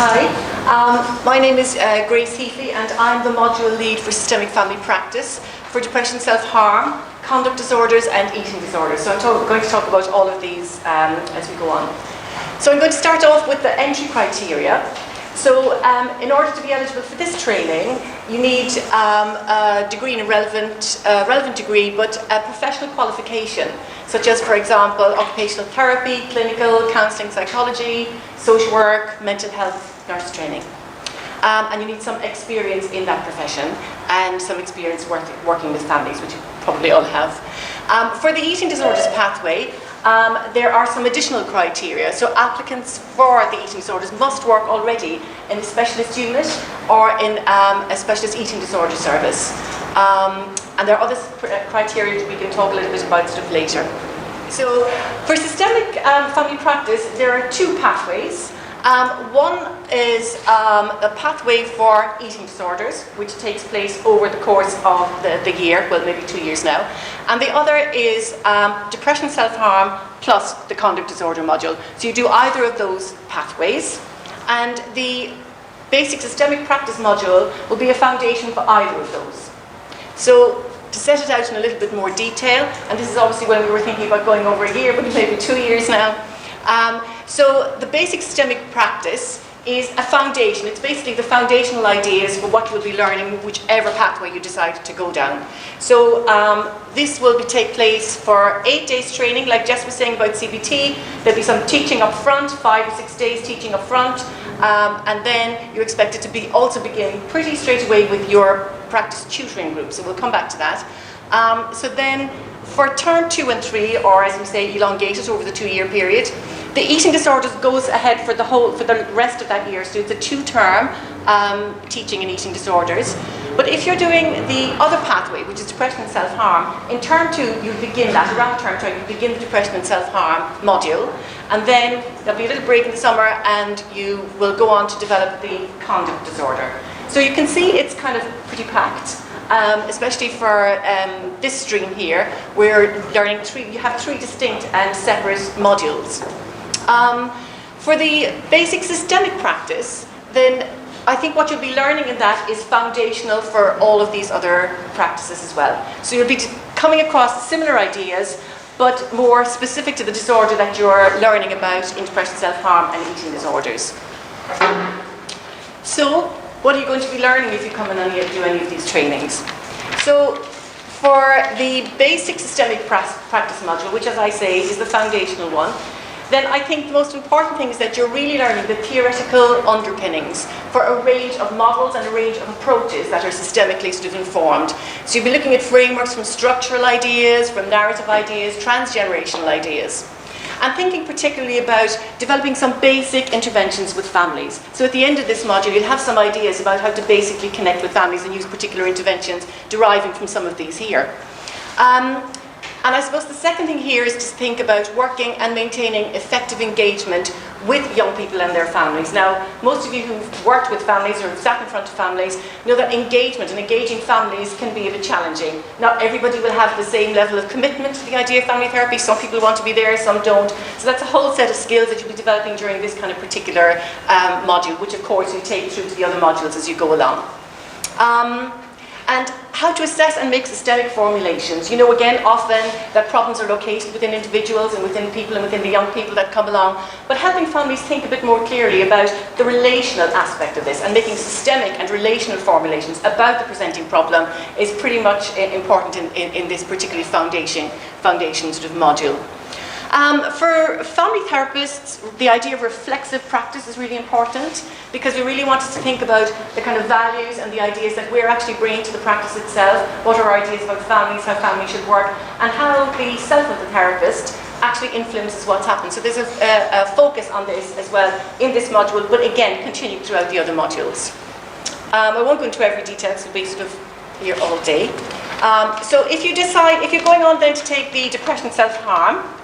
Hi, my name is Grace Heaphy and I'm the module lead for systemic family practice for depression, self-harm, conduct disorders and eating disorders. So I'm going to talk about all of these as we go on. So I'm going to start off with the entry criteria. So in order to be eligible for this training, you need a degree in a relevant degree, but a professional qualification, such as, for example, occupational therapy, clinical, counselling, psychology, social work, mental health, nurse training. And you need some experience in that profession and some experience working with families, which you probably all have. For the eating disorders pathway, there are some additional criteria. So applicants for the eating disorders must work already in a specialist unit or in a specialist eating disorder service. And there are other criteria that we can talk a little bit about sort of later. So for systemic family practice, there are two pathways. One is a pathway for eating disorders, which takes place over the course of the year, well, maybe 2 years now. And the other is depression, self-harm, plus the conduct disorder module. So you do either of those pathways. And the basic systemic practice module will be a foundation for either of those. So to set it out in a little bit more detail, and this is obviously when we were thinking about going over a year, but maybe 2 years now. So the basic systemic practice is a foundation. It's basically the foundational ideas for what you'll be learning, whichever pathway you decide to go down. So this will take place for 8 days training, like Jess was saying about CBT. There'll be some teaching up front, 5 or 6 days teaching up front, and then you're expected to also begin pretty straight away with your practice tutoring group. So we'll come back to that. So then for term 2 and 3, or as we say, elongated over the 2-year period, the eating disorders goes ahead for the rest of that year. So it's a 2-term teaching in eating disorders. But if you're doing the other pathway, which is depression and self-harm, in term 2 you begin that, around term 2 you begin the depression and self-harm module, and then there'll be a little break in the summer and you will go on to develop the conduct disorder. So you can see it's kind of pretty packed. Especially for this stream here, we're learning you have 3 distinct and separate modules. For the basic systemic practice, then I think what you'll be learning in that is foundational for all of these other practices as well. So you'll be coming across similar ideas, but more specific to the disorder that you're learning about in depression, self-harm and eating disorders. So what are you going to be learning if you come in and do any of these trainings? So for the basic systemic practice module, which as I say is the foundational one, then I think the most important thing is that you're really learning the theoretical underpinnings for a range of models and a range of approaches that are systemically sort of informed. So you'll be looking at frameworks from structural ideas, from narrative ideas, transgenerational ideas. And thinking particularly about developing some basic interventions with families. So at the end of this module, you'll have some ideas about how to basically connect with families and use particular interventions deriving from some of these here. And I suppose the second thing here is to think about working and maintaining effective engagement with young people and their families. Now, most of you who've worked with families or have sat in front of families know that engagement and engaging families can be a bit challenging. Not everybody will have the same level of commitment to the idea of family therapy. Some people want to be there, some don't. So that's a whole set of skills that you'll be developing during this kind of particular module, which of course you take through to the other modules as you go along. And how to assess and make systemic formulations. You know, again, often that problems are located within individuals and within people and within the young people that come along, but helping families think a bit more clearly about the relational aspect of this and making systemic and relational formulations about the presenting problem is pretty much important in this particular foundation sort of module. For family therapists, the idea of reflexive practice is really important because we really want us to think about the kind of values and the ideas that we're actually bringing to the practice itself, what are our ideas about families, how families should work, and how the self of the therapist actually influences what's happened. So there's a focus on this as well in this module, but again, continuing throughout the other modules. I won't go into every detail, so we'll be sort of here all day. So if you're going on then to take the depression self-harm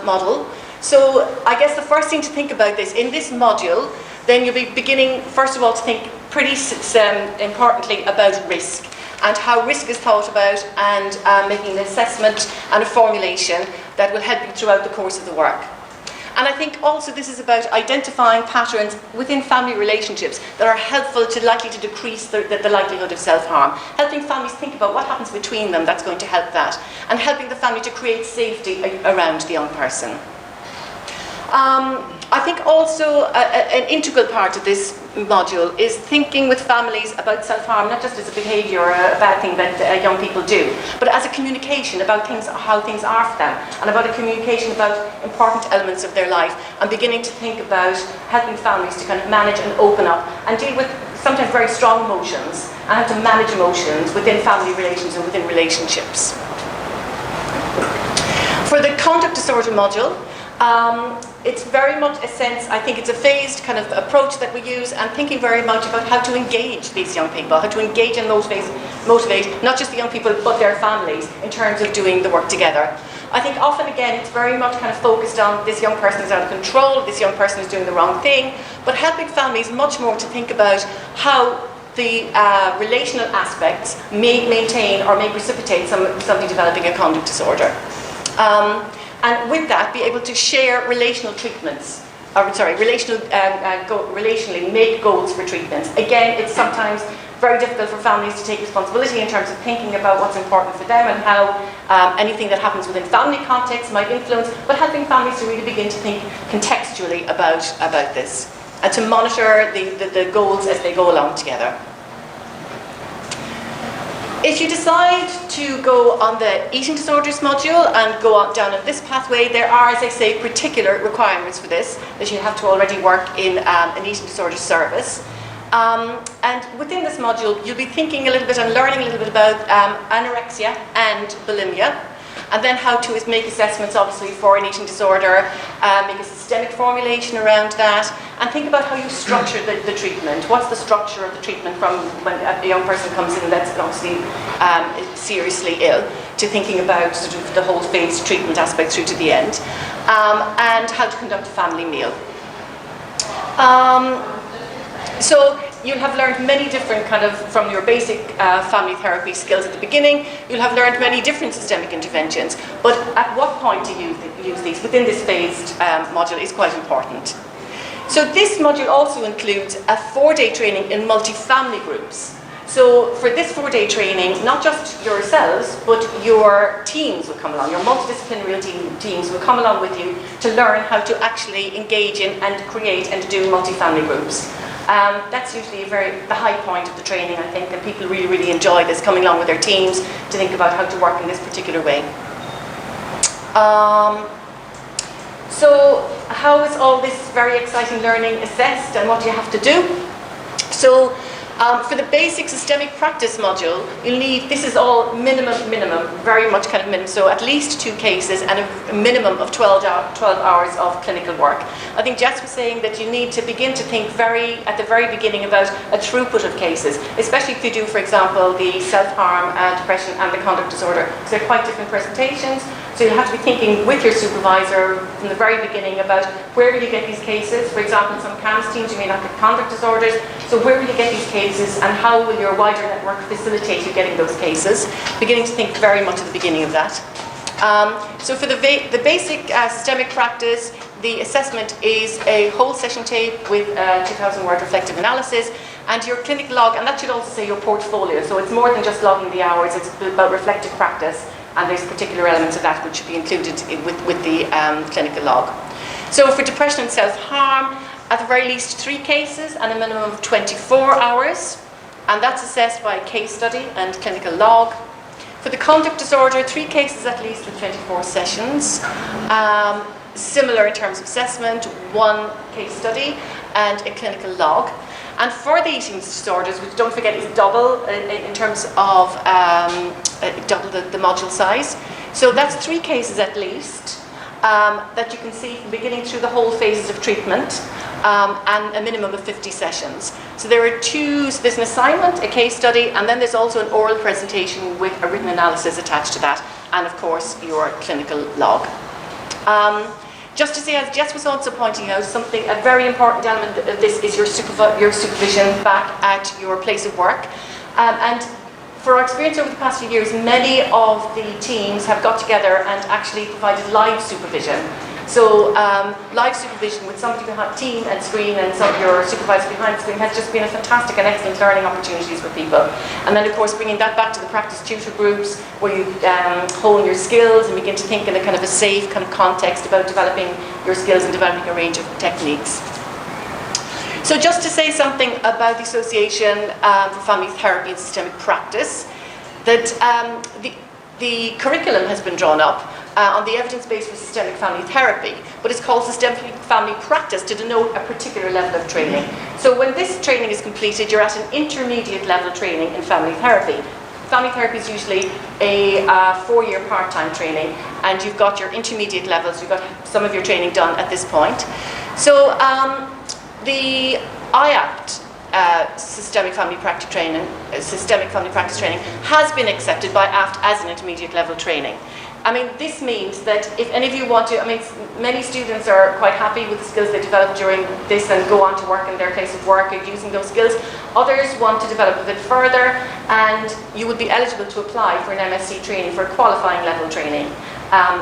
model. So I guess the first thing to think about this, in this module, then you'll be beginning, first of all, to think pretty importantly about risk and how risk is thought about and making an assessment and a formulation that will help you throughout the course of the work. And I think also this is about identifying patterns within family relationships that are helpful to likely to decrease the likelihood of self-harm. Helping families think about what happens between them that's going to help that. And helping the family to create safety around the young person. I think also an integral part of this module is thinking with families about self-harm, not just as a behaviour or a bad thing that young people do, but as a communication about how things are for them, and about a communication about important elements of their life, and beginning to think about helping families to kind of manage and open up and deal with sometimes very strong emotions, and how to manage emotions within family relations and within relationships. For the conduct disorder module, it's very much a sense, I think it's a phased kind of approach that we use, and thinking very much about how to engage these young people, how to engage and motivate not just the young people but their families in terms of doing the work together. I think often again it's very much kind of focused on this young person is out of control, this young person is doing the wrong thing, but helping families much more to think about how the relational aspects may maintain or may precipitate somebody developing a conduct disorder. And with that, be able to share relational treatments, relationally make goals for treatments. Again, it's sometimes very difficult for families to take responsibility in terms of thinking about what's important for them and how anything that happens within family context might influence, but helping families to really begin to think contextually about this and to monitor the goals as they go along together. If you decide to go on the eating disorders module and go on down this pathway, there are, as I say, particular requirements for this, that you have to already work in an eating disorder service. And within this module, you'll be thinking a little bit and learning a little bit about anorexia and bulimia, and then how to make assessments, obviously, for an eating disorder, make a systemic formulation around that, and think about how you structure the treatment. What's the structure of the treatment from when a young person comes in that's obviously seriously ill, to thinking about sort of the whole phased treatment aspect through to the end, and how to conduct a family meal. So you'll have learned many different from your basic family therapy skills at the beginning, you'll have learned many different systemic interventions, but at what point to use these within this phased module is quite important. So this module also includes a 4-day training in multi-family groups. So for this 4-day training, not just yourselves, but your teams will come along, your multidisciplinary teams will come along with you to learn how to actually engage in and create and do multi-family groups. That's usually the high point of the training, I think, and people really, really enjoy this, coming along with their teams to think about how to work in this particular way. So how is all this very exciting learning assessed, and what do you have to do? So for the basic systemic practice module, you'll need, this is all minimum, very much kind of minimum, so at least 2 cases and a minimum of 12 hours of clinical work. I think Jess was saying that you need to begin to think at the very beginning about a throughput of cases, especially if you do, for example, the self-harm, depression and the conduct disorder, because they're quite different presentations. So you have to be thinking with your supervisor from the very beginning about where will you get these cases. For example, in some CAMS teams you may not get conduct disorders, so where will you get these cases and how will your wider network facilitate you getting those cases? Beginning to think very much at the beginning of that. So for the basic systemic practice, the assessment is a whole session tape with 2,000 word reflective analysis and your clinical log, and that should also say your portfolio. So it's more than just logging the hours, it's about reflective practice. And there's particular elements of that which should be included with the clinical log. So for depression and self-harm, at the very least 3 cases and a minimum of 24 hours. And that's assessed by case study and clinical log. For the conduct disorder, 3 cases at least with 24 sessions. Similar in terms of assessment, 1 case study and a clinical log. And for the eating disorders, which don't forget is double in terms of double the module size. So that's 3 cases at least that you can see from beginning through the whole phases of treatment, and a minimum of 50 sessions. So there are 2, so there's an assignment, a case study, and then there's also an oral presentation with a written analysis attached to that, and of course your clinical log. Just to say, as Jess was also pointing out, a very important element of this is your supervision back at your place of work. And for our experience over the past few years, many of the teams have got together and actually provided live supervision. So live supervision with somebody behind team and screen and some of your supervisor behind the screen has just been a fantastic and excellent learning opportunities for people. And then of course bringing that back to the practice tutor groups where you hone your skills and begin to think in a kind of a safe kind of context about developing your skills and developing a range of techniques. So just to say something about the Association for Family Therapy and Systemic Practice, that the curriculum has been drawn up on the evidence base for systemic family therapy, but it's called systemic family practice to denote a particular level of training. So when this training is completed, you're at an intermediate level training in family therapy. Family therapy is usually a 4-year part-time training, and you've got your intermediate levels, you've got some of your training done at this point. So the IAPT systemic family practice training has been accepted by AFT as an intermediate level training. I mean, this means that if any of you want to, I mean, many students are quite happy with the skills they develop during this and go on to work in their place of work and using those skills. Others want to develop a bit further, and you would be eligible to apply for an MSc training, for a qualifying level training.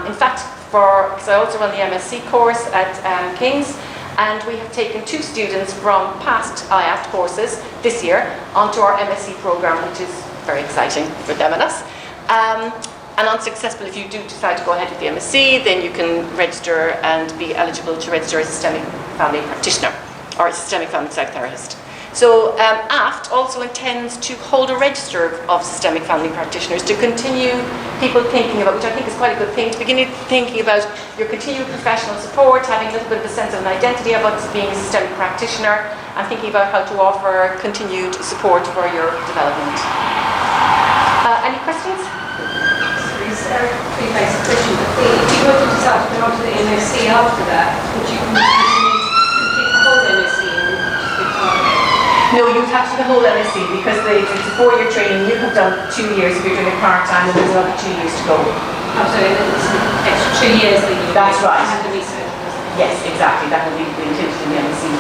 In fact, because I also run the MSc course at King's, and we have taken 2 students from past IAPT courses this year onto our MSc program, which is very exciting for them and us. And unsuccessful, if you do decide to go ahead with the MSc, then you can register and be eligible to register as a systemic family practitioner or a systemic family psychotherapist. So AFT also intends to hold a register of systemic family practitioners to continue people thinking about, which I think is quite a good thing, to begin thinking about your continued professional support, having a little bit of a sense of an identity about being a systemic practitioner, and thinking about how to offer continued support for your development. Any questions? It's a pretty basic question, but if you were to decide to go on to the MSc after that, would you continue to complete the whole MSc and just be part of it? No, you'd have to do the whole MSc because it's a 4-year training. You have done 2 years if you're doing it part-time, and there's another 2 years to go. Oh, so it's an extra 2 years that you That's right. have the research. Yes, exactly. That will be included in the MSc